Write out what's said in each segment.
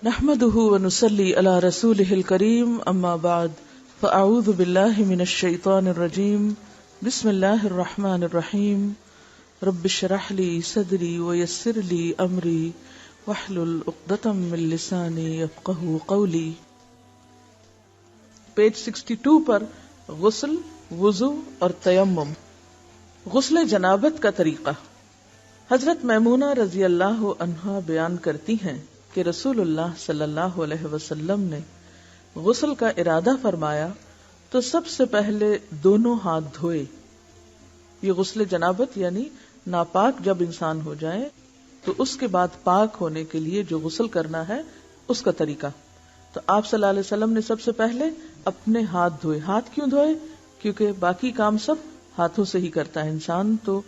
نحمده ونصلي على رسوله الكريم اما بعد فاعوذ بالله من الشيطان الرجيم بسم الله الرحمن الرحيم رب اشرح لي صدري ويسر لي امري واحلل عقدة من لساني يفقهوا قولي. پیج 62 پر غسل، وضو اور تیمم. غسل جنابت کا طریقہ. حضرت میمونہ رضی اللہ عنہا بیان کرتی ہیں کہ رسول اللہ صلی اللہ علیہ وسلم نے غسل کا ارادہ فرمایا تو سب سے پہلے دونوں ہاتھ دھوئے. یہ غسل جنابت یعنی ناپاک جب انسان ہو جائے تو اس کے بعد پاک ہونے کے لیے جو غسل کرنا ہے اس کا طریقہ. تو آپ صلی اللہ علیہ وسلم نے سب سے پہلے اپنے ہاتھ دھوئے. ہاتھ کیوں دھوئے؟ کیونکہ باقی کام سب ہاتھوں سے ہی کرتا ہے انسان، تو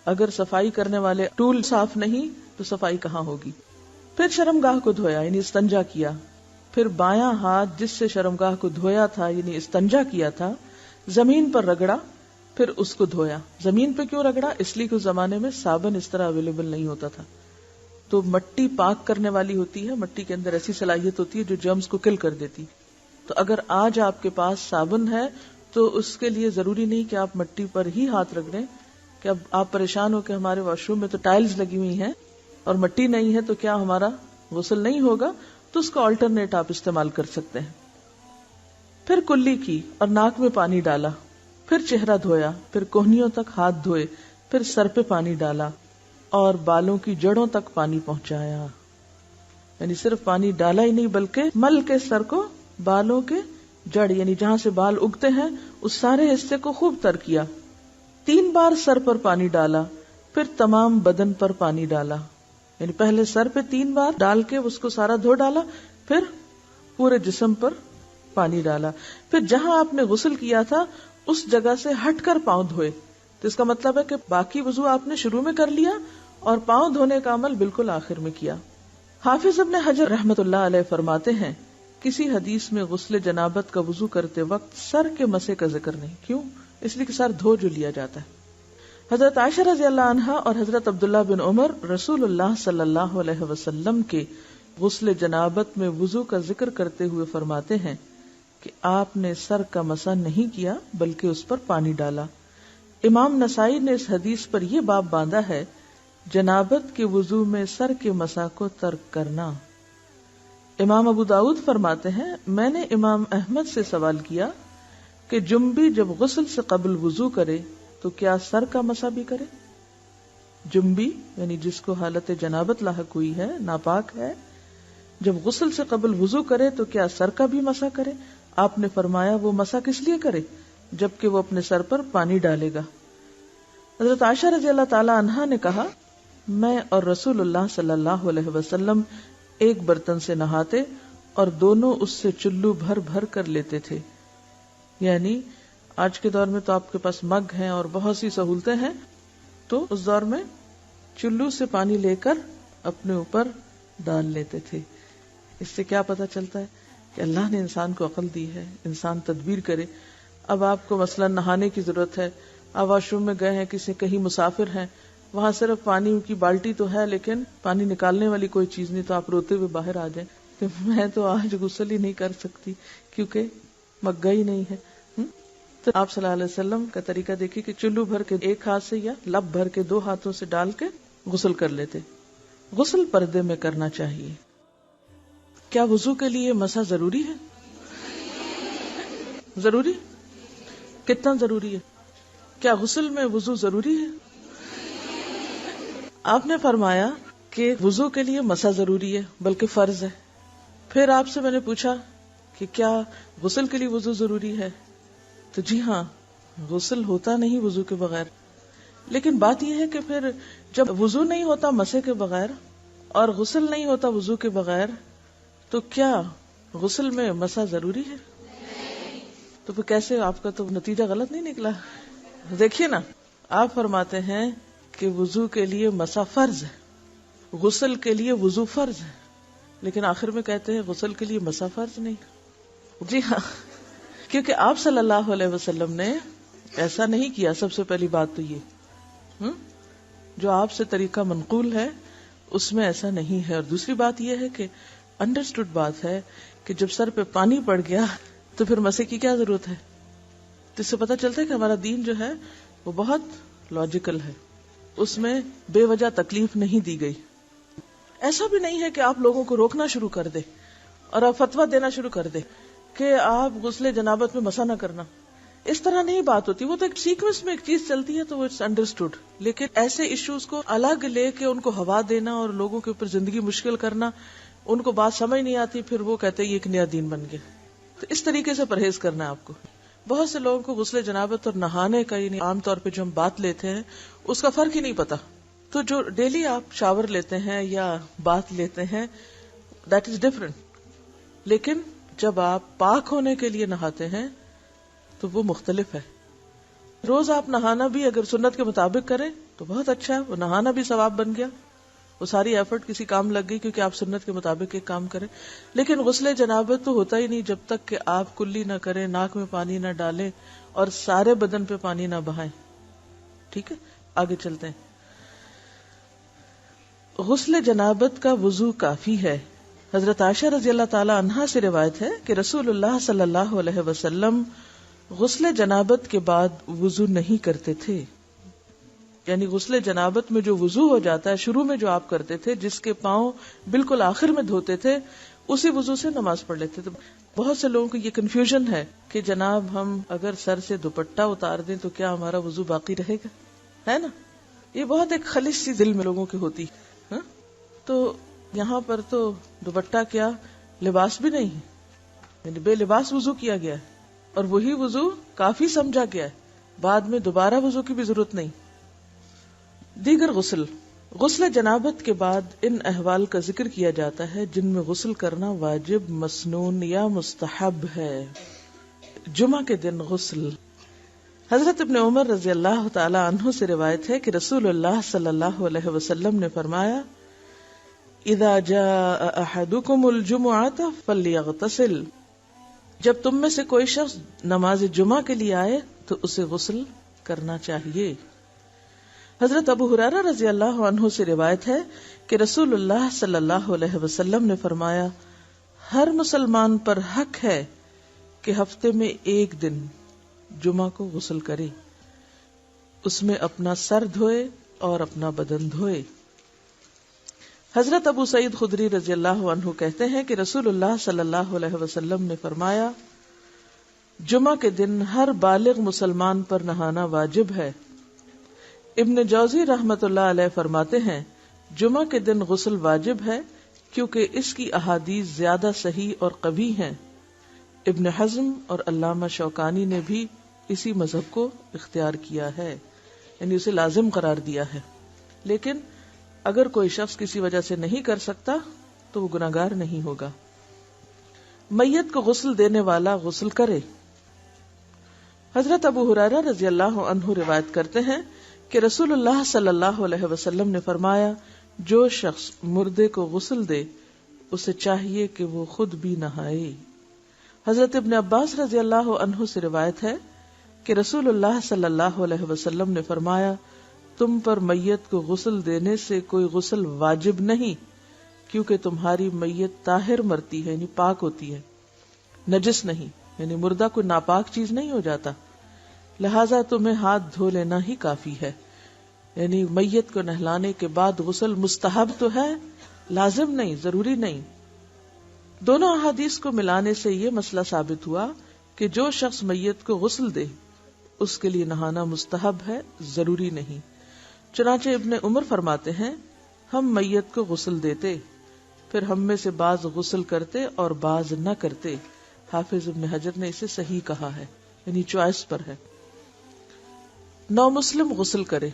اگر صفائی کرنے والے ٹول صاف نہیں تو صفائی کہاں ہوگی. پھر شرمگاہ کو دھویا یعنی استنجا کیا. پھر بایاں ہاتھ جس سے شرمگاہ کو دھویا تھا یعنی استنجا کیا تھا زمین پر رگڑا، پھر اس کو دھویا. زمین پہ کیوں رگڑا؟ اس لیے کہ اس زمانے میں صابن اس طرح اویلیبل نہیں ہوتا تھا، تو مٹی پاک کرنے والی ہوتی ہے، مٹی کے اندر ایسی صلاحیت ہوتی ہے جو جرمز کو کل کر دیتی. تو اگر آج آپ کے پاس صابن ہے تو اس کے لیے ضروری نہیں کہ آپ مٹی پر ہی ہاتھ رگڑیں کہ اب آپ پریشان ہو کہ ہمارے واش روم میں تو ٹائلز لگی ہوئی ہیں اور مٹی نہیں ہے تو کیا ہمارا غسل نہیں ہوگا، تو اس کا آلٹرنیٹ آپ استعمال کر سکتے ہیں. پھر کلی کی اور ناک میں پانی ڈالا، پھر چہرہ دھویا، پھر کوہنیوں تک ہاتھ دھوئے، پھر سر پہ پانی ڈالا اور بالوں کی جڑوں تک پانی پہنچایا. یعنی صرف پانی ڈالا ہی نہیں بلکہ مل کے سر کو بالوں کے جڑ یعنی جہاں سے بال اگتے ہیں اس سارے حصے کو خوب تر کیا. 3 بار سر پر پانی ڈالا، پھر تمام بدن پر پانی ڈالا. یعنی پہلے سر پہ 3 بار ڈال کے اس کو سارا دھو ڈالا، پھر پورے جسم پر پانی ڈالا. پھر جہاں آپ نے غسل کیا تھا اس جگہ سے ہٹ کر پاؤں دھوئے. تو اس کا مطلب ہے کہ باقی وضو آپ نے شروع میں کر لیا اور پاؤں دھونے کا عمل بالکل آخر میں کیا. حافظ ابن حجر رحمۃ اللہ علیہ فرماتے ہیں کسی حدیث میں غسل جنابت کا وضو کرتے وقت سر کے مسے کا ذکر نہیں. کیوں؟ اس لیے کہ سر دھو جو لیا جاتا ہے. حضرت عائشہ رضی اللہ عنہا اور حضرت عبداللہ بن عمر رسول اللہ صلی اللہ علیہ وسلم کے غسل جنابت میں وضو کا ذکر کرتے ہوئے فرماتے ہیں کہ آپ نے سر کا مسح نہیں کیا بلکہ اس پر پانی ڈالا. امام نسائی نے اس حدیث پر یہ باب باندھا ہے جنابت کے وضو میں سر کے مسح کو ترک کرنا. امام ابو داؤد فرماتے ہیں میں نے امام احمد سے سوال کیا کہ جنبی جب غسل سے قبل وضو کرے تو کیا سر کا مسح بھی کرے؟ جنبی یعنی جس کو حالت جنابت لاحق ہوئی ہے، ناپاک ہے، جب غسل سے قبل وضو کرے تو کیا سر کا بھی مسح کرے؟ آپ نے فرمایا وہ مسح کس لیے کرے جبکہ وہ اپنے سر پر پانی ڈالے گا. حضرت عائشہ رضی اللہ تعالی عنہا نے کہا میں اور رسول اللہ صلی اللہ علیہ وسلم ایک برتن سے نہاتے اور دونوں اس سے چلو بھر بھر کر لیتے تھے. یعنی آج کے دور میں تو آپ کے پاس مگ ہیں اور بہت سی سہولتیں ہیں، تو اس دور میں چلو سے پانی لے کر اپنے اوپر ڈال لیتے تھے. اس سے کیا پتہ چلتا ہے کہ اللہ نے انسان کو عقل دی ہے، انسان تدبیر کرے. اب آپ کو مثلا نہانے کی ضرورت ہے، آپ واش روم میں گئے ہیں، کہیں مسافر ہیں، وہاں صرف پانی کی بالٹی تو ہے لیکن پانی نکالنے والی کوئی چیز نہیں، تو آپ روتے ہوئے باہر آ جائیں کہ میں تو آج غسل ہی نہیں کر سکتی کیونکہ مگا ہی نہیں ہے. تو آپ صلی اللہ علیہ وسلم کا طریقہ دیکھیے کہ چلو بھر کے ایک ہاتھ سے یا لب بھر کے 2 ہاتھوں سے ڈال کے غسل کر لیتے. غسل پردے میں کرنا چاہیے. کیا وضو کے لیے مسح ضروری ہے؟ ضروری؟ کتنا ضروری ہے؟ کیا غسل میں وضو ضروری ہے؟ آپ نے فرمایا کہ وضو کے لیے مسح ضروری ہے بلکہ فرض ہے. پھر آپ سے میں نے پوچھا کہ کیا غسل کے لیے وضو ضروری ہے؟ تو جی ہاں، غسل ہوتا نہیں وضو کے بغیر. لیکن بات یہ ہے کہ پھر جب وضو نہیں ہوتا مسح کے بغیر اور غسل نہیں ہوتا وضو کے بغیر تو کیا غسل میں مسح ضروری ہے؟ تو پھر کیسے؟ آپ کا تو نتیجہ غلط نہیں نکلا. دیکھیے نا، آپ فرماتے ہیں کہ وضو کے لیے مسح فرض ہے، غسل کے لیے وضو فرض ہے، لیکن آخر میں کہتے ہیں غسل کے لیے مسح فرض نہیں. جی ہاں، کیونکہ آپ صلی اللہ علیہ وسلم نے ایسا نہیں کیا. سب سے پہلی بات تو یہ جو آپ سے طریقہ منقول ہے اس میں ایسا نہیں ہے. اور دوسری بات یہ ہے کہ انڈرسٹوڈ بات ہے کہ جب سر پہ پانی پڑ گیا تو پھر مسے کی کیا ضرورت ہے. تو اس سے پتہ چلتا ہے کہ ہمارا دین جو ہے وہ بہت لاجیکل ہے، اس میں بے وجہ تکلیف نہیں دی گئی. ایسا بھی نہیں ہے کہ آپ لوگوں کو روکنا شروع کر دے اور آپ فتویٰ دینا شروع کر دے کہ آپ غسل جنابت میں مسا نہ کرنا. اس طرح نہیں بات ہوتی. وہ تو ایک سیکوینس میں ایک چیز چلتی ہے تو وہ اٹس انڈرسٹوڈ. لیکن ایسے ایشوز کو الگ لے کے ان کو ہوا دینا اور لوگوں کے اوپر زندگی مشکل کرنا، ان کو بات سمجھ نہیں آتی، پھر وہ کہتے ہیں یہ ایک نیا دین بن گیا. تو اس طریقے سے پرہیز کرنا ہے آپ کو. بہت سے لوگوں کو غسل جنابت اور نہانے کا یعنی عام طور پہ جو ہم بات لیتے ہیں اس کا فرق ہی نہیں پتا. تو جو ڈیلی آپ شاور لیتے ہیں یا بات لیتے ہیں دیٹ از ڈفرنٹ. لیکن جب آپ پاک ہونے کے لیے نہاتے ہیں تو وہ مختلف ہے. روز آپ نہانا بھی اگر سنت کے مطابق کریں تو بہت اچھا ہے، وہ نہانا بھی ثواب بن گیا، وہ ساری ایفرٹ کسی کام لگ گئی کیونکہ آپ سنت کے مطابق ایک کام کریں. لیکن غسل جنابت تو ہوتا ہی نہیں جب تک کہ آپ کلی نہ کریں، ناک میں پانی نہ ڈالیں اور سارے بدن پہ پانی نہ بہائیں. ٹھیک ہے، آگے چلتے ہیں. غسل جنابت کا وضو کافی ہے. حضرت عائشہ رضی اللہ تعالی عنہا سے روایت ہے کہ رسول اللہ صلی اللہ علیہ وسلم غسل جنابت کے بعد وضو نہیں کرتے تھے. یعنی غسل جنابت میں جو وضو ہو جاتا ہے شروع میں جو آپ کرتے تھے، جس کے پاؤں بالکل آخر میں دھوتے تھے، اسی وضو سے نماز پڑھ لیتے تھے. بہت سے لوگوں کو یہ کنفیوژن ہے کہ جناب ہم اگر سر سے دوپٹہ اتار دیں تو کیا ہمارا وضو باقی رہے گا، ہے نا. یہ بہت ایک خلش سی دل میں لوگوں کی ہوتی. تو یہاں پر تو دوپٹہ کیا لباس بھی نہیں ہے، یعنی بے لباس وضو کیا گیا ہے اور وہی وضو کافی سمجھا گیا ہے. بعد میں دوبارہ وضو کی بھی ضرورت نہیں. دیگر غسل جنابت کے بعد ان احوال کا ذکر کیا جاتا ہے جن میں غسل کرنا واجب، مسنون یا مستحب ہے. جمعہ کے دن غسل. حضرت ابن عمر رضی اللہ تعالی عنہ سے روایت ہے کہ رسول اللہ صلی اللہ علیہ وسلم نے فرمایا اذا جاء احدکم الجمعۃ فلیغتسل. جب تم میں سے کوئی شخص نماز جمعہ کے لیے آئے تو اسے غسل کرنا چاہیے. حضرت ابو ہریرہ رضی اللہ عنہ سے روایت ہے کہ رسول اللہ صلی اللہ علیہ وسلم نے فرمایا ہر مسلمان پر حق ہے کہ ہفتے میں ایک دن جمعہ کو غسل کرے، اس میں اپنا سر دھوئے اور اپنا بدن دھوئے. حضرت ابو سعید خدری رضی اللہ عنہ کہتے ہیں کہ رسول اللہ صلی اللہ علیہ وسلم نے فرمایا جمعہ کے دن ہر بالغ مسلمان پر نہانا واجب ہے. ابن جوزی رحمت اللہ علیہ فرماتے ہیں جمعہ کے دن غسل واجب ہے کیونکہ اس کی احادیث زیادہ صحیح اور قوی ہیں. ابن حزم اور علامہ شوکانی نے بھی اسی مذہب کو اختیار کیا ہے، یعنی اسے لازم قرار دیا ہے. لیکن اگر کوئی شخص کسی وجہ سے نہیں کر سکتا تو وہ گناہگار نہیں ہوگا. میت کو غسل دینے والا غسل کرے. حضرت ابو ہریرہ رضی اللہ عنہ روایت کرتے ہیں کہ رسول اللہ صلی اللہ علیہ وسلم نے فرمایا جو شخص مردے کو غسل دے اسے چاہیے کہ وہ خود بھی نہائے. حضرت ابن عباس رضی اللہ عنہ سے روایت ہے کہ رسول اللہ صلی اللہ علیہ وسلم نے فرمایا تم پر میت کو غسل دینے سے کوئی غسل واجب نہیں کیونکہ تمہاری میت طاہر مرتی ہے، یعنی پاک ہوتی ہے، نجس نہیں، یعنی مردہ کوئی ناپاک چیز نہیں ہو جاتا، لہٰذا تمہیں ہاتھ دھو لینا ہی کافی ہے. یعنی میت کو نہلانے کے بعد غسل مستحب تو ہے، لازم نہیں، ضروری نہیں. دونوں احادیث کو ملانے سے یہ مسئلہ ثابت ہوا کہ جو شخص میت کو غسل دے اس کے لیے نہانا مستحب ہے، ضروری نہیں. چنانچہ ابن عمر فرماتے ہیں ہم میت کو غسل دیتے، پھر ہم میں سے بعض غسل کرتے اور بعض نہ کرتے. حافظ ابن حجر نے اسے صحیح کہا ہے، یعنی چوائس پر ہے. نو مسلم غسل کرے.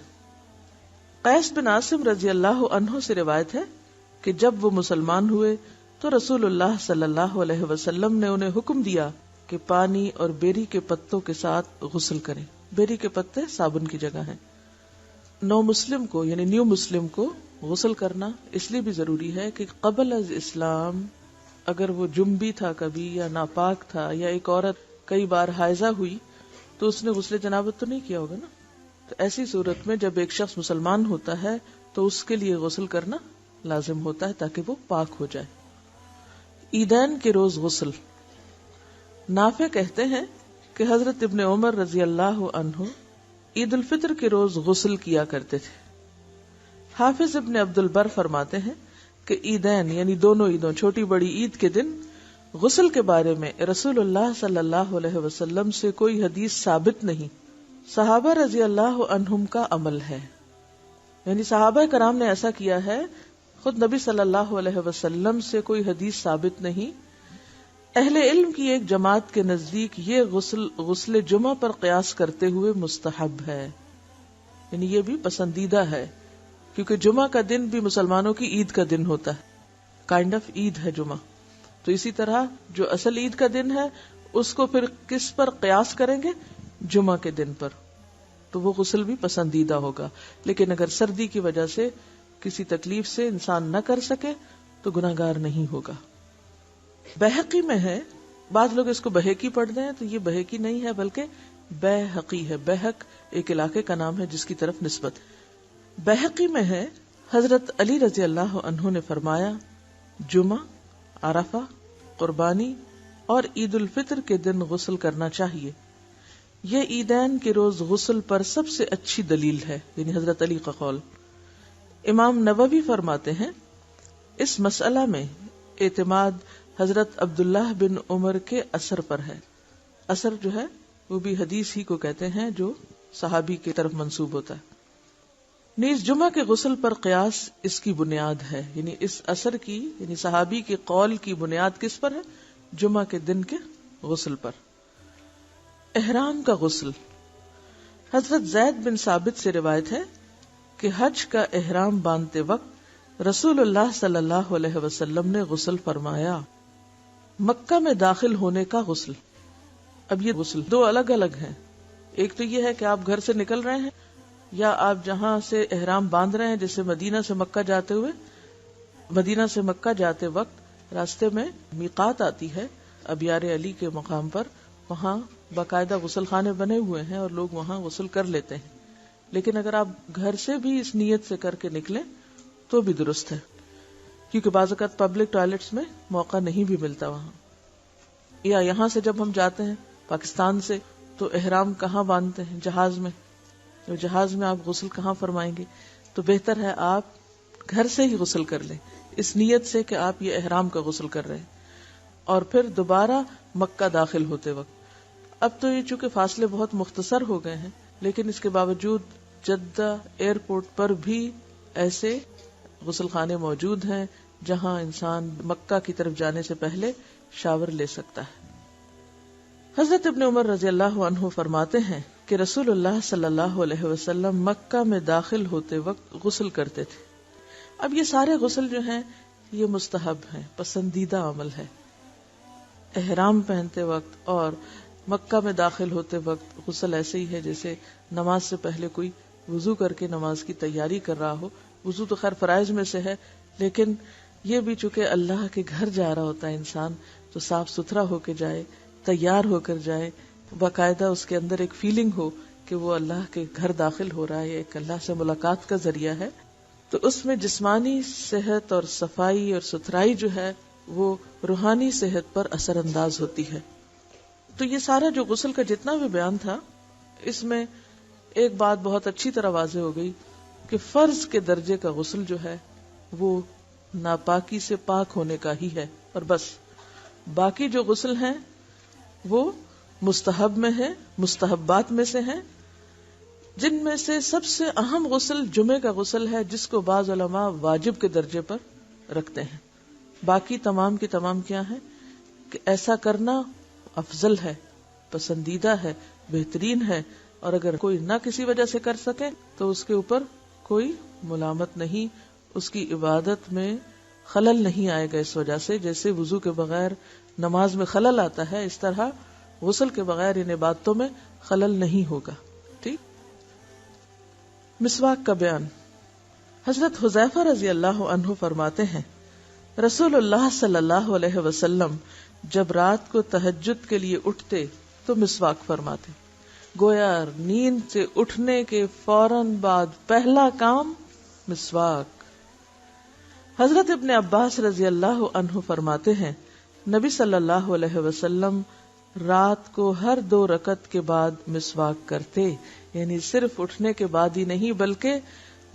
قیس بن عاصم رضی اللہ عنہ سے روایت ہے کہ جب وہ مسلمان ہوئے تو رسول اللہ صلی اللہ علیہ وسلم نے انہیں حکم دیا کہ پانی اور بیری کے پتوں کے ساتھ غسل کریں. بیری کے پتے صابن کی جگہ ہیں. نو مسلم کو یعنی نیو مسلم کو غسل کرنا اس لیے بھی ضروری ہے کہ قبل از اسلام اگر وہ جنبی تھا کبھی یا ناپاک تھا یا ایک عورت کئی بار حائضہ ہوئی تو اس نے غسل جنابت تو نہیں کیا ہوگا نا. تو ایسی صورت میں جب ایک شخص مسلمان ہوتا ہے تو اس کے لیے غسل کرنا لازم ہوتا ہے تاکہ وہ پاک ہو جائے. عیدین کے روز غسل. نافع کہتے ہیں کہ حضرت ابن عمر رضی اللہ عنہ عید الفطر کے روز غسل کیا کرتے تھے. حافظ ابن عبد البر فرماتے ہیں کہ عیدین یعنی دونوں عیدوں چھوٹی بڑی عید کے دن غسل کے بارے میں رسول اللہ صلی اللہ علیہ وسلم سے کوئی حدیث ثابت نہیں. صحابہ رضی اللہ عنہم کا عمل ہے، یعنی صحابہ کرام نے ایسا کیا ہے. خود نبی صلی اللہ علیہ وسلم سے کوئی حدیث ثابت نہیں. اہل علم کی ایک جماعت کے نزدیک یہ غسل جمعہ پر قیاس کرتے ہوئے مستحب ہے، یعنی یہ بھی پسندیدہ ہے، کیونکہ جمعہ کا دن بھی مسلمانوں کی عید کا دن ہوتا ہے، کائنڈ آف عید ہے جمعہ. تو اسی طرح جو اصل عید کا دن ہے اس کو پھر کس پر قیاس کریں گے؟ جمعہ کے دن پر. تو وہ غسل بھی پسندیدہ ہوگا. لیکن اگر سردی کی وجہ سے کسی تکلیف سے انسان نہ کر سکے تو گناہگار نہیں ہوگا. بہقی میں ہے، بعض لوگ اس کو بہقی پڑھتے ہیں، تو یہ بہقی نہیں ہے بلکہ بہقی ہے. بہق ایک علاقے کا نام ہے جس کی طرف نسبت. بہقی میں ہے حضرت علی رضی اللہ عنہ نے فرمایا جمعہ، عرفہ، قربانی اور عید الفطر کے دن غسل کرنا چاہیے. یہ عیدین کے روز غسل پر سب سے اچھی دلیل ہے، یعنی حضرت علی کا قول. امام نووی فرماتے ہیں اس مسئلہ میں اعتماد حضرت عبداللہ بن عمر کے اثر پر ہے. اثر جو ہے وہ بھی حدیث ہی کو کہتے ہیں جو صحابی کی طرف منسوب ہوتا ہے. نیز جمعہ کے غسل پر قیاس اس کی بنیاد ہے، یعنی اس اثر کی یعنی صحابی کے قول کی بنیاد کس پر ہے؟ جمعہ کے دن کے غسل پر. احرام کا غسل. حضرت زید بن ثابت سے روایت ہے کہ حج کا احرام باندھتے وقت رسول اللہ صلی اللہ علیہ وسلم نے غسل فرمایا. مکہ میں داخل ہونے کا غسل. اب یہ غسل دو الگ الگ ہیں. ایک تو یہ ہے کہ آپ گھر سے نکل رہے ہیں یا آپ جہاں سے احرام باندھ رہے ہیں، جیسے مدینہ سے مکہ جاتے وقت راستے میں میقات آتی ہے ابیار علی کے مقام پر، وہاں باقاعدہ غسل خانے بنے ہوئے ہیں اور لوگ وہاں غسل کر لیتے ہیں. لیکن اگر آپ گھر سے بھی اس نیت سے کر کے نکلیں تو بھی درست ہے، کیونکہ بعض اوقات پبلک ٹوائلٹس میں موقع نہیں بھی ملتا وہاں. یا یہاں سے جب ہم جاتے ہیں پاکستان سے تو احرام کہاں باندھتے ہیں؟ جہاز میں. جہاز میں آپ غسل کہاں فرمائیں گے؟ تو بہتر ہے آپ گھر سے ہی غسل کر لیں اس نیت سے کہ آپ یہ احرام کا غسل کر رہے ہیں. اور پھر دوبارہ مکہ داخل ہوتے وقت، اب تو یہ چونکہ فاصلے بہت مختصر ہو گئے ہیں، لیکن اس کے باوجود جدہ ایئرپورٹ پر بھی ایسے غسل خانے موجود ہیں جہاں انسان مکہ کی طرف جانے سے پہلے شاور لے سکتا ہے. حضرت ابن عمر رضی اللہ عنہ فرماتے ہیں کہ رسول اللہ صلی اللہ علیہ وسلم مکہ میں داخل ہوتے وقت غسل کرتے تھے. اب یہ سارے غسل جو ہیں یہ مستحب ہیں، پسندیدہ عمل ہے. احرام پہنتے وقت اور مکہ میں داخل ہوتے وقت غسل ایسے ہی ہے جیسے نماز سے پہلے کوئی وضو کر کے نماز کی تیاری کر رہا ہو. وضو تو خیر فرائض میں سے ہے، لیکن یہ بھی چونکہ اللہ کے گھر جا رہا ہوتا ہے انسان، تو صاف ستھرا ہو کے جائے، تیار ہو کر جائے، باقاعدہ اس کے اندر ایک فیلنگ ہو کہ وہ اللہ کے گھر داخل ہو رہا ہے، ایک اللہ سے ملاقات کا ذریعہ ہے. تو اس میں جسمانی صحت اور صفائی اور ستھرائی جو ہے وہ روحانی صحت پر اثر انداز ہوتی ہے. تو یہ سارا جو غسل کا جتنا بھی بیان تھا، اس میں ایک بات بہت اچھی طرح واضح ہو گئی کہ فرض کے درجے کا غسل جو ہے وہ ناپاکی سے پاک ہونے کا ہی ہے، اور بس. باقی جو غسل ہیں وہ مستحب میں ہے، مستحبات میں سے ہیں، جن میں سے سب سے اہم غسل جمعے کا غسل ہے، جس کو بعض علماء واجب کے درجے پر رکھتے ہیں. باقی تمام کی تمام کیا ہے کہ ایسا کرنا افضل ہے، پسندیدہ ہے، بہترین ہے، اور اگر کوئی نہ کسی وجہ سے کر سکے تو اس کے اوپر کوئی ملامت نہیں، اس کی عبادت میں خلل نہیں آئے گا اس وجہ سے. جیسے وضو کے بغیر نماز میں خلل آتا ہے، اس طرح غسل کے بغیر ان عبادتوں میں خلل نہیں ہوگا. ٹھیک. مسواک کا بیان. حضرت حذیفہ رضی اللہ عنہ فرماتے ہیں رسول اللہ صلی اللہ علیہ وسلم جب رات کو تہجد کے لیے اٹھتے تو مسواک فرماتے. گویا نیند سے اٹھنے کے فوراً بعد پہلا کام مسواک. حضرت ابن عباس رضی اللہ عنہ فرماتے ہیں نبی صلی اللہ علیہ وسلم رات کو ہر 2 رکعت کے بعد مسواک کرتے، یعنی صرف اٹھنے کے بعد ہی نہیں بلکہ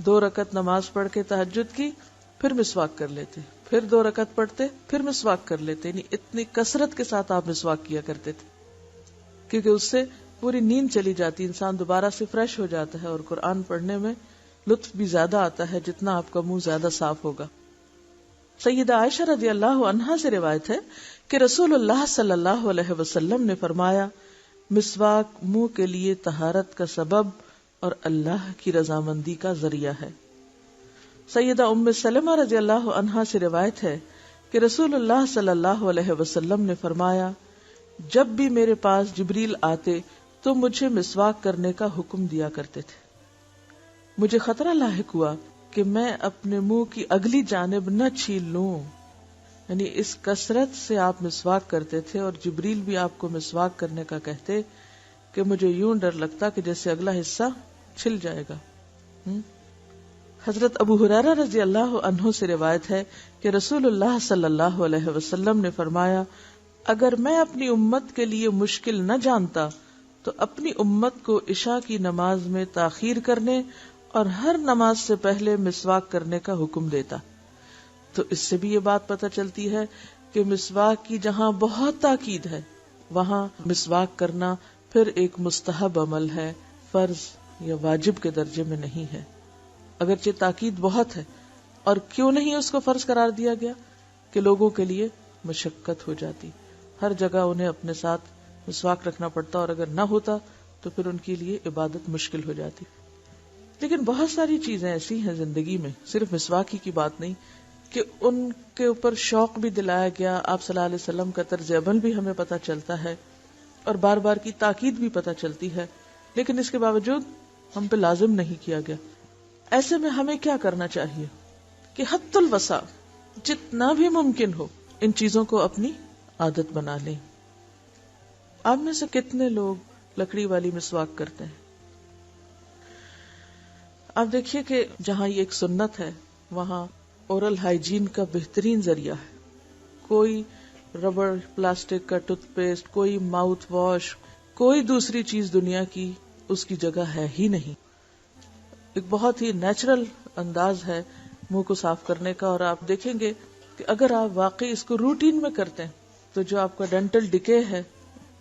2 رکعت نماز پڑھ کے تہجد کی پھر مسواک کر لیتے، پھر 2 رکعت پڑھتے پھر مسواک کر لیتے، یعنی اتنی کثرت کے ساتھ آپ مسواک کیا کرتے تھے کیونکہ اس سے پوری نیند چلی جاتی، انسان دوبارہ سے فریش ہو جاتا ہے اور قرآن پڑھنے میں لطف بھی زیادہ آتا ہے جتنا آپ کا منہ زیادہ صاف ہوگا۔ سیدہ عائشہ رضی اللہ عنہا سے روایت ہے کہ رسول اللہ صلی اللہ علیہ وسلم نے فرمایا، مسواک منہ کے لیے طہارت کا سبب اور اللہ کی رضامندی کا ذریعہ ہے۔ سیدہ ام سلمہ رضی اللہ عنہا سے روایت ہے کہ رسول اللہ صلی اللہ علیہ وسلم نے فرمایا، جب بھی میرے پاس جبریل آتے تو مجھے مسواک کرنے کا حکم دیا کرتے تھے۔ مجھے خطرہ لاحق ہوا کہ میں اپنے منہ کی اگلی جانب نہ چھیل لوں، یعنی اس کثرت سے آپ مسواک کرتے تھے اور جبریل بھی آپ کو مسواک کرنے کا کہتے کہ مجھے یوں ڈر لگتا کہ جیسے اگلا حصہ چھل جائے گا۔ حضرت ابو ہریرہ رضی اللہ عنہ سے روایت ہے کہ رسول اللہ صلی اللہ علیہ وسلم نے فرمایا، اگر میں اپنی امت کے لیے مشکل نہ جانتا تو اپنی امت کو عشاء کی نماز میں تاخیر کرنے اور ہر نماز سے پہلے مسواک کرنے کا حکم دیتا۔ تو اس سے بھی یہ بات پتہ چلتی ہے کہ مسواک کی جہاں بہت تاکید ہے وہاں مسواک کرنا پھر ایک مستحب عمل ہے، فرض یا واجب کے درجے میں نہیں ہے، اگرچہ تاکید بہت ہے۔ اور کیوں نہیں اس کو فرض قرار دیا گیا؟ کہ لوگوں کے لیے مشقت ہو جاتی، ہر جگہ انہیں اپنے ساتھ مسواک رکھنا پڑتا اور اگر نہ ہوتا تو پھر ان کے لیے عبادت مشکل ہو جاتی۔ لیکن بہت ساری چیزیں ایسی ہیں زندگی میں، صرف مسواک ہی کی بات نہیں، کہ ان کے اوپر شوق بھی دلایا گیا، آپ صلی اللہ علیہ وسلم کا طرز عمل بھی ہمیں پتہ چلتا ہے اور بار بار کی تاکید بھی پتہ چلتی ہے، لیکن اس کے باوجود ہم پہ لازم نہیں کیا گیا۔ ایسے میں ہمیں کیا کرنا چاہیے کہ حد الوسع جتنا بھی ممکن ہو ان چیزوں کو اپنی عادت بنا لیں۔ آپ میں سے کتنے لوگ لکڑی والی مسواک کرتے ہیں؟ آپ دیکھیے کہ جہاں یہ ایک سنت ہے وہاں اورل ہائیجین کا بہترین ذریعہ ہے۔ کوئی ربڑ، پلاسٹک کا ٹوتھ پیسٹ، کوئی ماؤتھ واش، کوئی دوسری چیز دنیا کی اس کی جگہ ہے ہی نہیں۔ ایک بہت ہی نیچرل انداز ہے منہ کو صاف کرنے کا، اور آپ دیکھیں گے کہ اگر آپ واقعی اس کو روٹین میں کرتے ہیں تو جو آپ کا ڈینٹل ڈکے ہے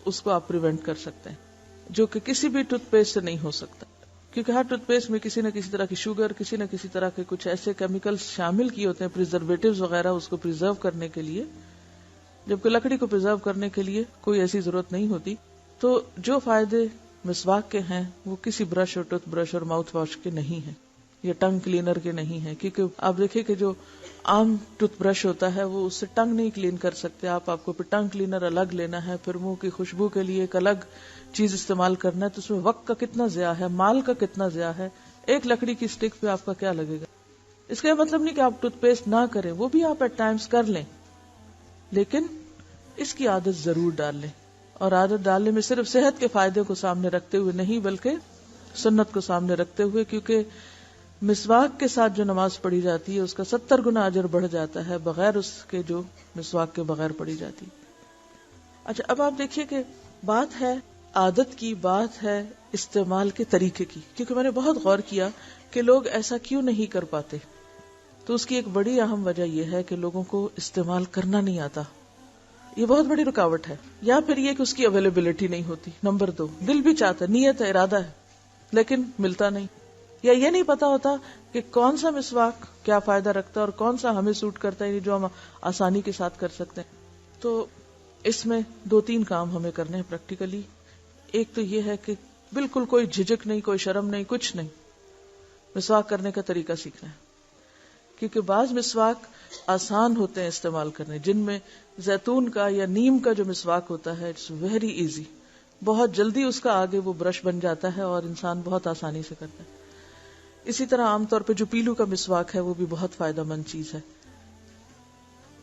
اس کو آپ پریونٹ کر سکتے ہیں، جو کہ کسی بھی ٹوتھ پیسٹ سے نہیں ہو سکتا، کیونکہ ہر ٹوتھ پیسٹ میں کسی نہ کسی طرح کی شوگر، کسی نہ کسی طرح کے کچھ ایسے کیمیکلز شامل کیے ہوتے ہیں، پریزرویٹوز وغیرہ، اس کو پریزرو کرنے کے لیے، جبکہ لکڑی کو پریزرو کرنے کے لیے کوئی ایسی ضرورت نہیں ہوتی۔ تو جو فائدے مسواک کے ہیں وہ کسی برش اور ٹوتھ برش اور ماؤتھ واش کے نہیں ہیں، یا ٹنگ کلینر کے نہیں ہیں، کیونکہ آپ دیکھیں کہ جو عام ٹوتھ برش ہوتا ہے وہ اس سے ٹنگ نہیں کلین کر سکتے، آپ کو پھر ٹنگ کلینر الگ لینا ہے، پھر منہ کی خوشبو کے لیے ایک الگ چیز استعمال کرنا ہے، تو اس میں وقت کا کتنا ضیاع ہے، مال کا کتنا ضیاع ہے۔ ایک لکڑی کی سٹک پہ آپ کا کیا لگے گا؟ اس کا یہ مطلب نہیں کہ آپ ٹوتھ پیسٹ نہ کریں، وہ بھی آپ ایٹ ٹائمز کر لیں، لیکن اس کی عادت ضرور ڈال لیں، اور عادت ڈالنے میں صرف صحت کے فائدے کو سامنے رکھتے ہوئے نہیں بلکہ سنت کو سامنے رکھتے ہوئے، کیونکہ مسواک کے ساتھ جو نماز پڑھی جاتی ہے اس کا 70 گنا اجر بڑھ جاتا ہے بغیر اس کے جو مسواک کے بغیر پڑھی جاتی۔ اچھا، اب آپ دیکھیے کہ بات ہے عادت کی، بات ہے استعمال کے طریقے کی، کیونکہ میں نے بہت غور کیا کہ لوگ ایسا کیوں نہیں کر پاتے، تو اس کی ایک بڑی اہم وجہ یہ ہے کہ لوگوں کو استعمال کرنا نہیں آتا، یہ بہت بڑی رکاوٹ ہے، یا پھر یہ کہ اس کی اویلیبلٹی نہیں ہوتی۔ نمبر 2، دل بھی چاہتا ہے، نیت ہے، ارادہ ہے، لیکن ملتا نہیں، یا یہ نہیں پتا ہوتا کہ کون سا مسواک کیا فائدہ رکھتا ہے اور کون سا ہمیں سوٹ کرتا ہے جو ہم آسانی کے ساتھ کر سکتے ہیں۔ تو اس میں 2-3 کام ہمیں کرنے ہیں پریکٹیکلی۔ ایک تو یہ ہے کہ بالکل کوئی جھجک نہیں، کوئی شرم نہیں، کچھ نہیں، مسواک کرنے کا طریقہ سیکھنا ہے، کیونکہ بعض مسواک آسان ہوتے ہیں استعمال کرنے، جن میں زیتون کا یا نیم کا جو مسواک ہوتا ہے اٹس ویری ایزی، بہت جلدی اس کا آگے وہ برش بن جاتا ہے اور انسان بہت آسانی سے کرتا ہے۔ اسی طرح عام طور پہ جو پیلو کا مسواک ہے وہ بھی بہت فائدہ مند چیز ہے۔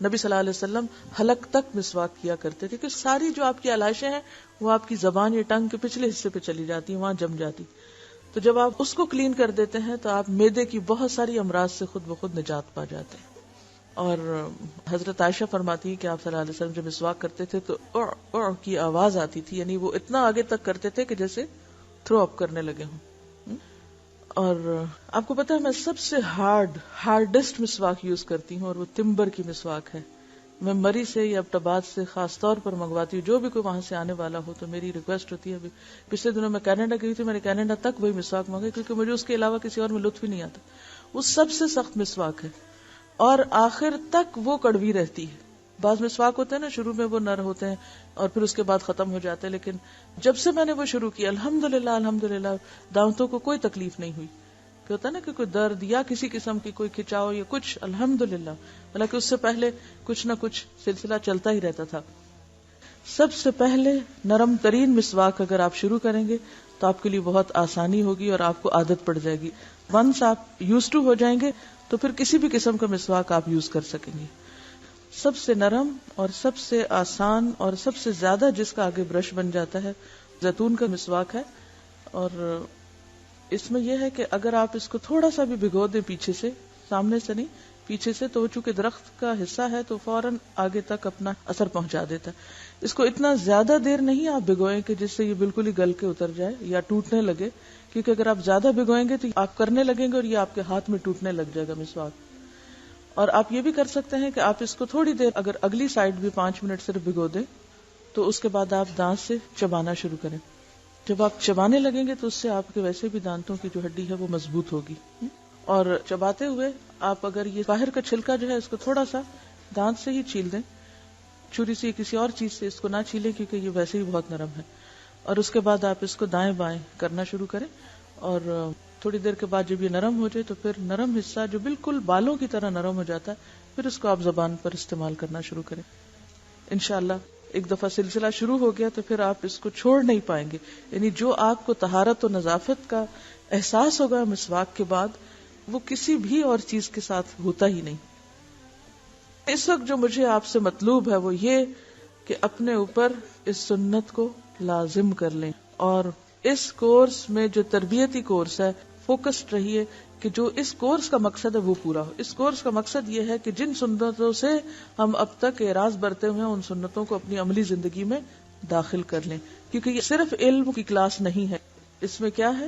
نبی صلی اللہ علیہ وسلم حلق تک مسواک کیا کرتے تھے کہ ساری جو آپ کی علائشیں ہیں وہ آپ کی زبان یا ٹنگ کے پچھلے حصے پہ چلی جاتی ہیں، وہاں جم جاتی، تو جب آپ اس کو کلین کر دیتے ہیں تو آپ معدے کی بہت ساری امراض سے خود بخود نجات پا جاتے ہیں۔ اور حضرت عائشہ فرماتی ہے کہ آپ صلی اللہ علیہ وسلم جب مسواک کرتے تھے تو او کی آواز آتی تھی، یعنی وہ اتنا آگے تک کرتے تھے کہ جیسے تھرو اپ کرنے لگے ہوں. اور آپ کو پتا ہے میں سب سے ہارڈسٹ مسواک یوز کرتی ہوں، اور وہ تمبر کی مسواک ہے. میں مری سے یا ابٹاباد سے خاص طور پر منگواتی ہوں. جو بھی کوئی وہاں سے آنے والا ہو تو میری ریکویسٹ ہوتی ہے. ابھی پچھلے دنوں میں کینیڈا گئی تھی، میں نے کینیڈا تک وہی مسواک مانگی کیونکہ مجھے اس کے علاوہ کسی اور میں لطف ہی نہیں آتا. وہ سب سے سخت مسواک ہے اور آخر تک وہ کڑوی رہتی ہے. بعض مسواک ہوتے ہیں نا شروع میں وہ نر ہوتے ہیں اور پھر اس کے بعد ختم ہو جاتے ہیں، لیکن جب سے میں نے وہ شروع کیا الحمدللہ دانتوں کو کوئی تکلیف نہیں ہوئی. کہ ہوتا ہے نا کہ کوئی درد یا کسی قسم کی کوئی کھچاؤ یا کچھ، الحمدللہ. حالانکہ اس سے پہلے کچھ نہ کچھ سلسلہ چلتا ہی رہتا تھا. سب سے پہلے نرم ترین مسواک اگر آپ شروع کریں گے تو آپ کے لیے بہت آسانی ہوگی اور آپ کو عادت پڑ جائے گی. ونس آپ یوز ٹو ہو جائیں گے تو پھر کسی بھی قسم کا مسواک آپ یوز کر سکیں گے. سب سے نرم اور سب سے آسان اور سب سے زیادہ جس کا آگے برش بن جاتا ہے زیتون کا مسواک ہے. اور اس میں یہ ہے کہ اگر آپ اس کو تھوڑا سا بھی بھگو دیں پیچھے سے، سامنے سے نہیں پیچھے سے، تو وہ چونکہ درخت کا حصہ ہے تو فوراً آگے تک اپنا اثر پہنچا دیتا ہے. اس کو اتنا زیادہ دیر نہیں آپ بھگوئیں کہ جس سے یہ بالکل ہی گل کے اتر جائے یا ٹوٹنے لگے، کیونکہ اگر آپ زیادہ بھگوئیں گے تو آپ کرنے لگیں گے اور یہ آپ کے ہاتھ میں ٹوٹنے لگ جائے گا مسواک. اور آپ یہ بھی کر سکتے ہیں کہ آپ اس کو تھوڑی دیر اگر اگلی سائڈ بھی 5 منٹ صرف بھگو دیں تو اس کے بعد آپ دانت سے چبانا شروع کریں. جب آپ چبانے لگیں گے تو اس سے آپ کے ویسے بھی دانتوں کی جو ہڈی ہے وہ مضبوط ہوگی. اور چباتے ہوئے آپ اگر یہ باہر کا چھلکا جو ہے اس کو تھوڑا سا دانت سے ہی چھیل دیں، چھری سے کسی اور چیز سے اس کو نہ چھیلیں کیونکہ یہ ویسے ہی بہت نرم ہے. اور اس کے بعد آپ اس کو دائیں بائیں کرنا شروع کریں اور تھوڑی دیر کے بعد جب یہ نرم ہو جائے تو پھر نرم حصہ جو بالکل بالوں کی طرح نرم ہو جاتا ہے پھر اس کو آپ زبان پر استعمال کرنا شروع کریں. انشاءاللہ ایک دفعہ سلسلہ شروع ہو گیا تو پھر آپ اس کو چھوڑ نہیں پائیں گے. یعنی جو آپ کو طہارت و نظافت کا احساس ہوگا مسواک کے بعد وہ کسی بھی اور چیز کے ساتھ ہوتا ہی نہیں. اس وقت جو مجھے آپ سے مطلوب ہے وہ یہ کہ اپنے اوپر اس سنت کو لازم کر لیں اور اس کورس میں جو تربیتی کورس ہے فوکسڈ رہیے کہ جو اس کورس کا مقصد ہے وہ پورا ہو. اس کورس کا مقصد یہ ہے کہ جن سنتوں سے ہم اب تک اعراض برتے ہوئے ہیں ان سنتوں کو اپنی عملی زندگی میں داخل کر لیں. کیونکہ یہ صرف علم کی کلاس نہیں ہے، اس میں کیا ہے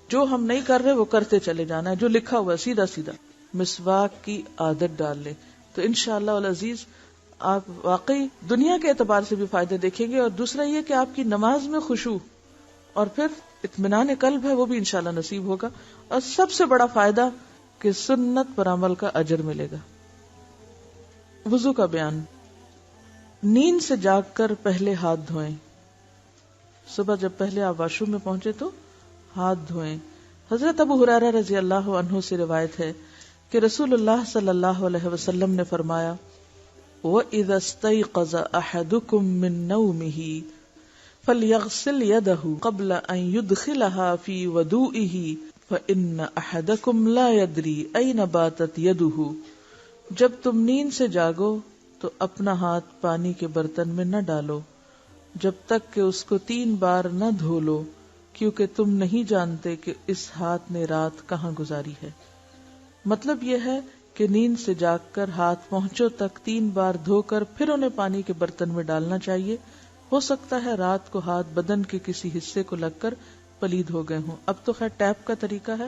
جو ہم نہیں کر رہے وہ کرتے چلے جانا ہے، جو لکھا ہوا ہے سیدھا سیدھا. مسواک کی عادت ڈال لیں تو انشاءاللہ العزیز آپ واقعی دنیا کے اعتبار سے بھی فائدے دیکھیں گے. اور دوسرا یہ کہ آپ کی نماز میں خشوع اور پھر اطمینان قلب ہے وہ بھی انشاءاللہ نصیب ہوگا. اور سب سے بڑا فائدہ کہ سنت پر عمل کا اجر ملے گا. وضو کا بیان. نیند سے جاگ کر پہلے ہاتھ دھوئیں. صبح جب پہلے آپ واش روم میں پہنچے تو ہاتھ دھوئیں. حضرت ابو ہریرہ رضی اللہ عنہ سے روایت ہے کہ رسول اللہ صلی اللہ علیہ وسلم نے فرمایا وَإِذَا اسْتَيْقَظَ أَحَدُكُم مِّن نَّوْمِهِ فَلْيَغْسِلْ يَدَهُ قَبْلَ أَن يُدْخِلَهَا فِي وَضُوئِهِ فَإِنَّ أَحَدَكُمْ لَا يَدْرِي أَيْنَ بَاتَتْ يَدُهُ. جب تم نیند سے جاگو تو اپنا ہاتھ پانی کے برتن میں نہ ڈالو جب تک کہ اس کو 3 بار نہ دھو لو، کیونکہ تم نہیں جانتے کہ اس ہاتھ نے رات کہاں گزاری ہے. مطلب یہ ہے کہ نیند سے جاگ کر ہاتھ پہنچو تک 3 بار دھو کر پھر انہیں پانی کے برتن میں ڈالنا چاہیے. ہو سکتا ہے رات کو ہاتھ بدن کے کسی حصے کو لگ کر پلید ہو گئے ہوں. اب تو خیر ٹیپ کا طریقہ ہے،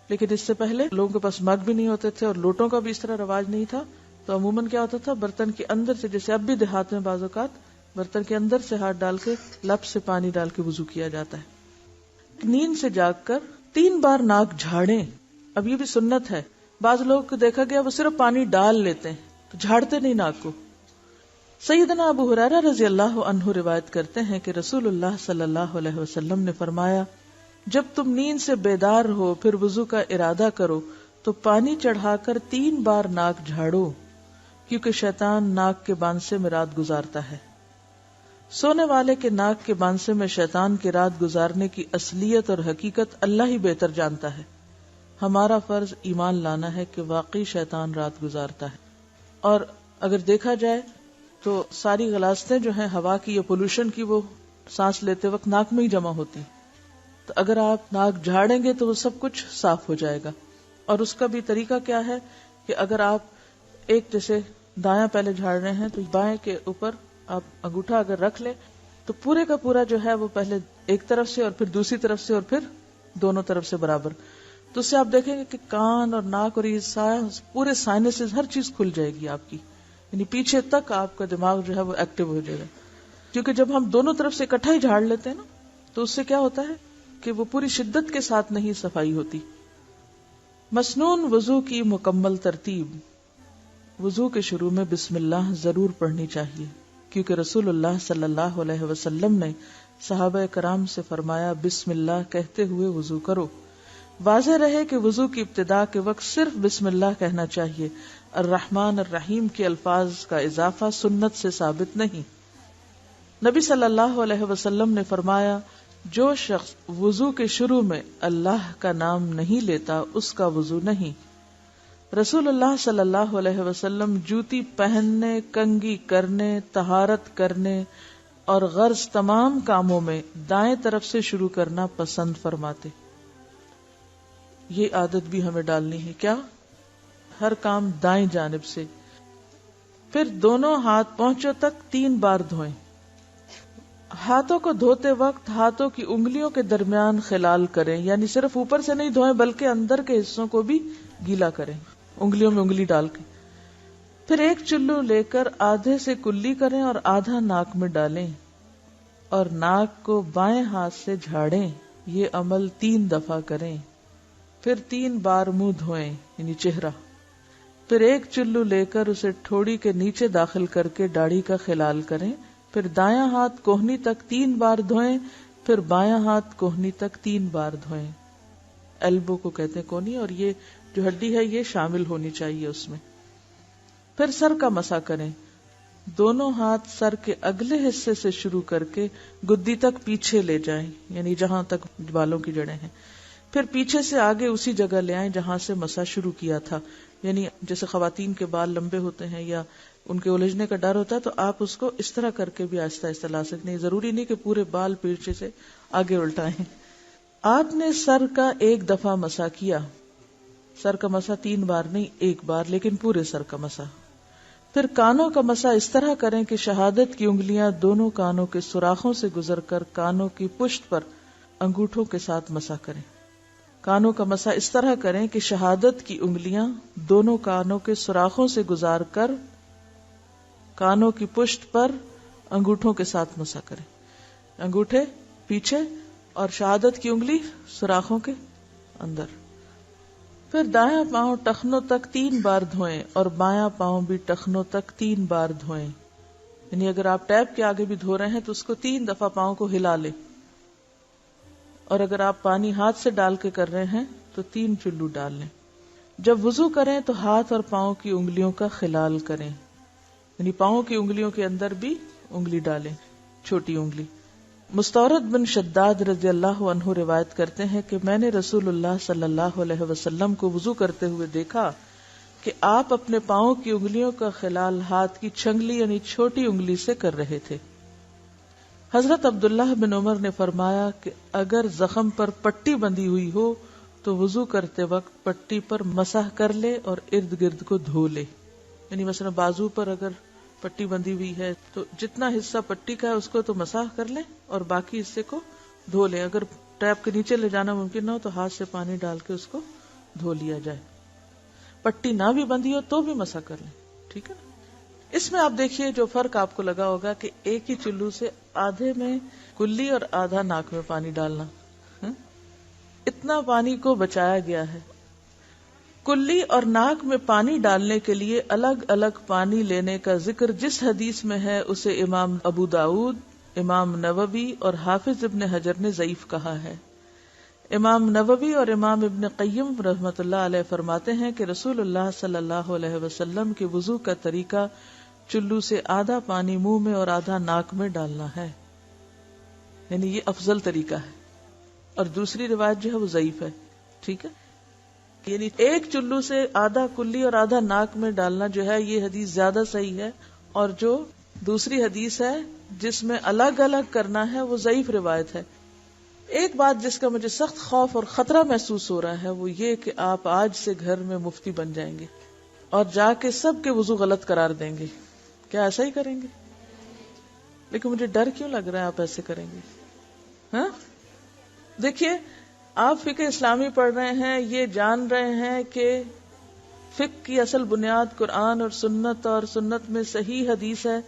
لیکن اس سے پہلے لوگوں کے پاس مگ بھی نہیں ہوتے تھے اور لوٹوں کا بھی اس طرح رواج نہیں تھا. تو عموماً کیا ہوتا تھا برتن کے اندر سے، جیسے اب بھی دیہات میں بعض اوقات برتن کے اندر سے ہاتھ ڈال کے لب سے پانی ڈال کے وضو کیا جاتا ہے. نیند سے جاگ کر 3 بار ناک جھاڑیں. اب یہ بھی سنت ہے. بعض لوگ کو دیکھا گیا وہ صرف پانی ڈال لیتے ہیں تو جھاڑتے نہیں ناک کو. سیدنا ابو ہریرہ رضی اللہ عنہ روایت کرتے ہیں کہ رسول اللہ صلی اللہ علیہ وسلم نے فرمایا جب تم نیند سے بیدار ہو پھر وضو کا ارادہ کرو تو پانی چڑھا کر 3 بار ناک جھاڑو، کیونکہ شیطان ناک کے بانسے میں رات گزارتا ہے. سونے والے کے ناک کے بانسے میں شیطان کی رات گزارنے کی اصلیت اور حقیقت اللہ ہی بہتر جانتا ہے. ہمارا فرض ایمان لانا ہے کہ واقعی شیطان رات گزارتا ہے. اور اگر دیکھا جائے تو ساری غلاظتیں جو ہیں ہوا کی یا پولوشن کی وہ سانس لیتے وقت ناک میں ہی جمع ہوتی ہیں. تو اگر آپ ناک جھاڑیں گے تو وہ سب کچھ صاف ہو جائے گا. اور اس کا بھی طریقہ کیا ہے کہ اگر آپ ایک جیسے دایاں پہلے جھاڑ رہے ہیں تو بائیں کے اوپر آپ انگوٹھا اگر رکھ لیں تو پورے کا پورا جو ہے وہ پہلے ایک طرف سے اور پھر دوسری طرف سے اور پھر دونوں طرف سے برابر. تو اس سے آپ دیکھیں گے کہ کان اور ناک اور یہ پورے سائنسز ہر چیز کھل جائے گی آپ کی, یعنی پیچھے تک آپ کا دماغ جو ہے وہ ایکٹیو ہو جائے گا. کیونکہ جب ہم دونوں طرف سے اکٹھا ہی جھاڑ لیتے ہیں نا تو اس سے کیا ہوتا ہے کہ وہ پوری شدت کے ساتھ نہیں صفائی ہوتی. مسنون وضو کی مکمل ترتیب. وضو کے شروع میں بسم اللہ ضرور پڑھنی چاہیے, کیونکہ رسول اللہ صلی اللہ علیہ وسلم نے صحابہ کرام سے فرمایا بسم اللہ کہتے ہوئے وضو کرو. واضح رہے کہ وضو کی ابتدا کے وقت صرف بسم اللہ کہنا چاہیے. الرحمن الرحیم کے الفاظ کا اضافہ سنت سے ثابت نہیں. نبی صلی اللہ علیہ وسلم نے فرمایا جو شخص وضو کے شروع میں اللہ کا نام نہیں لیتا اس کا وضو نہیں. رسول اللہ صلی اللہ علیہ وسلم جوتی پہننے, کنگھی کرنے, طہارت کرنے اور غرض تمام کاموں میں دائیں طرف سے شروع کرنا پسند فرماتے. یہ عادت بھی ہمیں ڈالنی ہے. کیا؟ ہر کام دائیں جانب سے. پھر دونوں ہاتھ پہنچوں تک 3 بار دھوئیں. ہاتھوں کو دھوتے وقت ہاتھوں کی انگلیوں کے درمیان خلال کریں, یعنی صرف اوپر سے نہیں دھوئیں بلکہ اندر کے حصوں کو بھی گیلا کریں, انگلیوں میں انگلی ڈال کے. پھر ایک چلو لے کر آدھے سے کلی کریں اور آدھا ناک میں ڈالیں اور ناک کو بائیں ہاتھ سے جھاڑیں. یہ عمل 3 دفعہ کریں. پھر 3 بار منہ دھوئیں یعنی چہرہ. پھر ایک چلو لے کر اسے ٹھوڑی کے نیچے داخل کر کے داڑھی کا خلال کریں. پھر دایاں ہاتھ کوہنی تک 3 بار دھوئیں. پھر بایاں ہاتھ کوہنی تک 3 بار دھوئیں. ایلبو کو کہتے ہیں کونی, اور یہ جو ہڈی ہے یہ شامل ہونی چاہیے اس میں. پھر سر کا مسح کریں. دونوں ہاتھ سر کے اگلے حصے سے شروع کر کے گدی تک پیچھے لے جائیں, یعنی جہاں تک بالوں کی جڑیں ہیں. پھر پیچھے سے آگے اسی جگہ لے آئیں جہاں سے مسح شروع کیا تھا. یعنی جیسے خواتین کے بال لمبے ہوتے ہیں یا ان کے الجھنے کا ڈر ہوتا ہے تو آپ اس کو اس طرح کر کے بھی آہستہ آہستہ لا سکتے ہیں. ضروری نہیں کہ پورے بال پیچھے سے آگے الٹائیں. آپ نے سر کا 1 دفعہ مسح کیا. سر کا مسح 3 بار نہیں 1 بار, لیکن پورے سر کا مسح. پھر کانوں کا مسح اس طرح کریں کہ شہادت کی انگلیاں دونوں کانوں کے سوراخوں سے گزر کر کانوں کی پشت پر انگوٹھوں کے ساتھ مسح کریں. کانوں کا مسح اس طرح کریں کہ شہادت کی انگلیاں دونوں کانوں کے سوراخوں سے گزار کر کانوں کی پشت پر انگوٹھوں کے ساتھ مسح کریں. انگوٹھے پیچھے اور شہادت کی انگلی سوراخوں کے اندر. پھر دایاں پاؤں ٹخنوں تک 3 بار دھوئیں اور بایاں پاؤں بھی ٹخنوں تک 3 بار دھوئیں. یعنی اگر آپ ٹیپ کے آگے بھی دھو رہے ہیں تو اس کو 3 دفعہ پاؤں کو ہلا لیں, اور اگر آپ پانی ہاتھ سے ڈال کے کر رہے ہیں تو 3 چلو ڈال لیں. جب وضو کریں تو ہاتھ اور پاؤں کی انگلیوں کا خلال کریں, یعنی پاؤں کی انگلیوں کے اندر بھی انگلی ڈالیں, چھوٹی انگلی. مستورد بن شداد رضی اللہ عنہ روایت کرتے ہیں کہ میں نے رسول اللہ صلی اللہ علیہ وسلم کو وضو کرتے ہوئے دیکھا کہ آپ اپنے پاؤں کی انگلیوں کا خلال ہاتھ کی چھنگلی یعنی چھوٹی انگلی سے کر رہے تھے. حضرت عبداللہ بن عمر نے فرمایا کہ اگر زخم پر پٹی بندھی ہوئی ہو تو وضو کرتے وقت پٹی پر مسح کر لے اور ارد گرد کو دھو لے. یعنی مثلا بازو پر اگر پٹی بندھی ہوئی ہے تو جتنا حصہ پٹی کا ہے اس کو تو مسح کر لیں اور باقی حصے کو دھو لیں. اگر ٹیپ کے نیچے لے جانا ممکن نہ ہو تو ہاتھ سے پانی ڈال کے اس کو دھو لیا جائے. پٹی نہ بھی بندھی ہو تو بھی مسح کر لیں. ٹھیک ہے نا. اس میں آپ دیکھیے جو فرق آپ کو لگا ہوگا کہ ایک ہی چلو سے آدھے میں کلی اور آدھا ناک میں پانی ڈالنا, اتنا پانی کو بچایا گیا ہے. کلی اور ناک میں پانی ڈالنے کے لیے الگ الگ پانی لینے کا ذکر جس حدیث میں ہے اسے امام ابو داؤد, امام نووی اور حافظ ابن حجر نے ضعیف کہا ہے. امام نووی اور امام ابن قیم رحمۃ اللہ علیہ فرماتے ہیں کہ رسول اللہ صلی اللہ علیہ وسلم کے وضو کا طریقہ چلو سے آدھا پانی منہ میں اور آدھا ناک میں ڈالنا ہے, یعنی یہ افضل طریقہ ہے. اور دوسری روایت جو ہے وہ ضعیف ہے. ٹھیک ہے, یعنی ایک چلو سے آدھا کلی اور آدھا ناک میں ڈالنا جو ہے یہ حدیث زیادہ صحیح ہے, اور جو دوسری حدیث ہے جس میں الگ الگ کرنا ہے وہ ضعیف روایت ہے. ایک بات جس کا مجھے سخت خوف اور خطرہ محسوس ہو رہا ہے وہ یہ کہ آپ آج سے گھر میں مفتی بن جائیں گے. اور جا کے سب کے وضو غلط قرار دیں گے. کیا ایسا ہی کریں گے؟ لیکن مجھے ڈر کیوں لگ رہا ہے آپ ایسے کریں گے؟ ہاں دیکھیے، آپ فقہ اسلامی پڑھ رہے ہیں، یہ جان رہے ہیں کہ فقہ کی اصل بنیاد قرآن اور سنت میں صحیح حدیث ہے،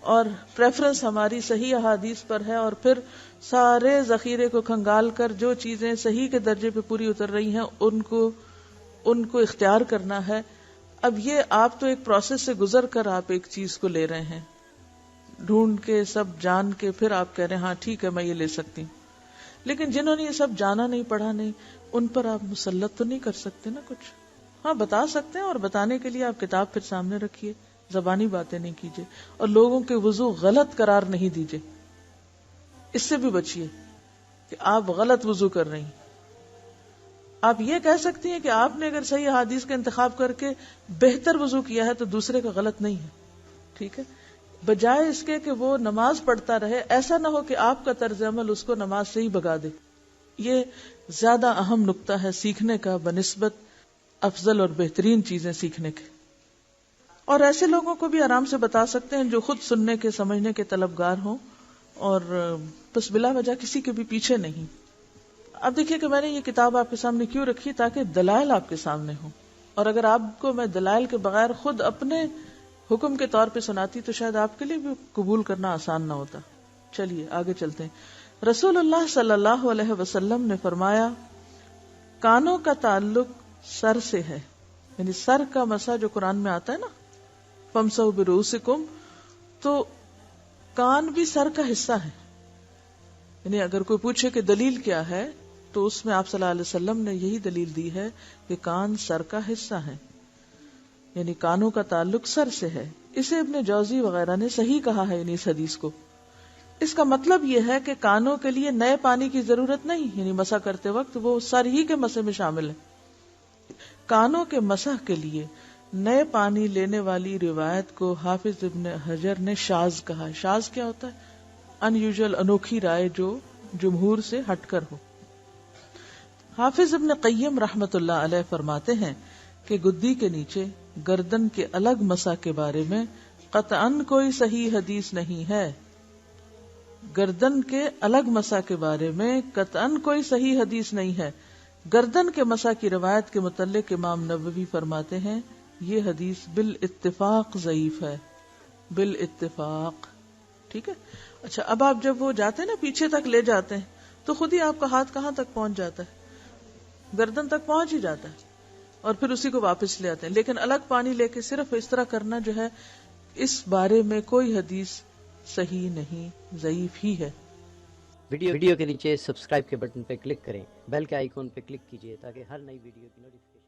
اور پریفرنس ہماری صحیح احادیث پر ہے، اور پھر سارے ذخیرے کو کھنگال کر جو چیزیں صحیح کے درجے پہ پوری اتر رہی ہیں ان کو اختیار کرنا ہے. اب یہ آپ تو ایک پروسیس سے گزر کر آپ ایک چیز کو لے رہے ہیں، ڈھونڈ کے سب جان کے، پھر آپ کہہ رہے ہیں ہاں ٹھیک ہے میں یہ لے سکتی ہوں. لیکن جنہوں نے یہ سب جانا نہیں پڑھا نہیں، ان پر آپ مسلط تو نہیں کر سکتے نا کچھ. ہاں بتا سکتے ہیں، اور بتانے کے لیے آپ کتاب پھر سامنے رکھیے، زبانی باتیں نہیں کیجیے، اور لوگوں کے وضو غلط قرار نہیں دیجیے. اس سے بھی بچیے کہ آپ غلط وضو کر رہی ہیں. آپ یہ کہہ سکتی ہیں کہ آپ نے اگر صحیح حدیث کا انتخاب کر کے بہتر وضو کیا ہے تو دوسرے کا غلط نہیں ہے، ٹھیک ہے، بجائے اس کے کہ وہ نماز پڑھتا رہے. ایسا نہ ہو کہ آپ کا طرز عمل اس کو نماز سے ہی بھگا دے. یہ زیادہ اہم نقطہ ہے سیکھنے کا بنسبت افضل اور بہترین چیزیں سیکھنے کے. اور ایسے لوگوں کو بھی آرام سے بتا سکتے ہیں جو خود سننے کے سمجھنے کے طلبگار ہوں اور بس بلا وجہ کسی کے بھی پیچھے نہیں. اب دیکھیے کہ میں نے یہ کتاب آپ کے سامنے کیوں رکھی، تاکہ دلائل آپ کے سامنے ہوں، اور اگر آپ کو میں دلائل کے بغیر خود اپنے حکم کے طور پہ سناتی تو شاید آپ کے لیے بھی قبول کرنا آسان نہ ہوتا. چلیے آگے چلتے ہیں. رسول اللہ صلی اللہ علیہ وسلم نے فرمایا، کانوں کا تعلق سر سے ہے، یعنی سر کا مسح جو قرآن میں آتا ہے نا، فَامْسَحُوا بِرُؤُوسِكُمْ، تو کان بھی سر کا حصہ ہے. یعنی اگر کوئی پوچھے کہ دلیل کیا ہے تو اس میں آپ صلی اللہ علیہ وسلم نے یہی دلیل دی ہے کہ کان سر کا حصہ ہے، یعنی کانوں کا تعلق سر سے ہے. اسے ابن جوزی وغیرہ نے صحیح کہا ہے یعنی اس حدیث کو. اس کا مطلب یہ ہے کہ کانوں کے لیے نئے پانی کی ضرورت نہیں، یعنی مسح کرتے وقت وہ سر ہی کے مسح میں شامل ہے. کانوں کے مسح کے لیے نئے پانی لینے والی روایت کو حافظ ابن حجر نے شاذ کہا ہے. شاذ کیا ہوتا ہے؟ ان یوزول، انوکھی رائے جو جمہور سے ہٹ کر ہو. حافظ ابن قیم رحمت اللہ علیہ فرماتے ہیں کہ گدی کے نیچے گردن کے الگ مسح کے بارے میں قطعاً کوئی صحیح حدیث نہیں ہے. گردن کے الگ مسح کے بارے میں قطعاً کوئی صحیح حدیث نہیں ہے. گردن کے مسح کی روایت کے متعلق امام نووی فرماتے ہیں یہ حدیث بالاتفاق ضعیف ہے، بالاتفاق. ٹھیک ہے. اچھا، اب آپ جب وہ جاتے ہیں نا پیچھے تک لے جاتے ہیں تو خود ہی آپ کا ہاتھ کہاں تک پہنچ جاتا ہے؟ گردن تک پہنچ ہی جاتا ہے، اور پھر اسی کو واپس لے آتے ہیں. لیکن الگ پانی لے کے صرف اس طرح کرنا جو ہے، اس بارے میں کوئی حدیث صحیح نہیں، ضعیف ہی ہے. ویڈیو کے نیچے سبسکرائب کے بٹن پہ کلک کریں، بیل کے آئیکن پہ کلک کیجئے تاکہ ہر نئی ویڈیو کی نوٹیفکیشن